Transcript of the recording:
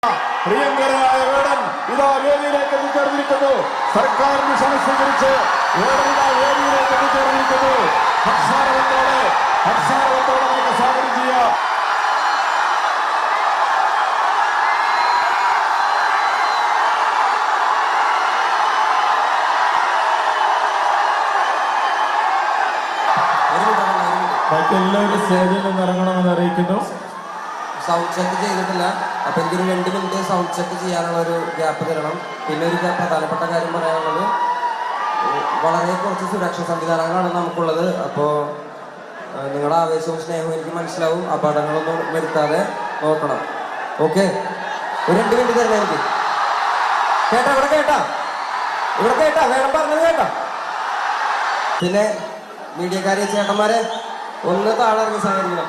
പ്രിയങ്കരനായ വേടൻ ഇതാ വേദിയിലേക്ക് എത്തിച്ചേർന്നിരിക്കുന്നു. സർക്കാരിന് ക്ഷണം സ്വീകരിച്ച് വേടൻ ഇതാ വേദിയിലേക്ക് എത്തിച്ചേർന്നിരിക്കുന്നു. ഹർഷാരവത്തോടെ നമുക്ക് സ്വാഗതം ചെയ്യാം. മറ്റെല്ലാവരും സ്റ്റേജിൽ നിന്ന് ഇറങ്ങണമെന്ന് അറിയിക്കുന്നു. സൗണ്ട് ചെക്ക് ചെയ്തിട്ടില്ല. അപ്പം എനിക്കൊരു 2 മിനിറ്റ് സൗണ്ട് ചെക്ക് ചെയ്യാനുള്ള ഒരു ഗ്യാപ്പ് തരണം. പിന്നെ ഒരു പ്രധാനപ്പെട്ട കാര്യം പറയാനുള്ളത്, വളരെ കുറച്ച് സുരക്ഷാ സംവിധാനങ്ങളാണ് നമുക്കുള്ളത്. അപ്പോൾ നിങ്ങളുടെ ആവേശവും സ്നേഹവും എനിക്ക് മനസ്സിലാവും. അപകടങ്ങളൊന്നും വരുത്താതെ നോക്കണം. ഓക്കെ, ഒരു 2 മിനിറ്റ് തരണം എനിക്ക്. കേട്ടാ ഇവിടെ കേട്ടാ വേണം പറഞ്ഞത് കേട്ടാ. പിന്നെ മീഡിയക്കാരെ ചേട്ടന്മാരെ ഒന്ന് താഴെ ഇറങ്ങി സഹകരിക്കണം.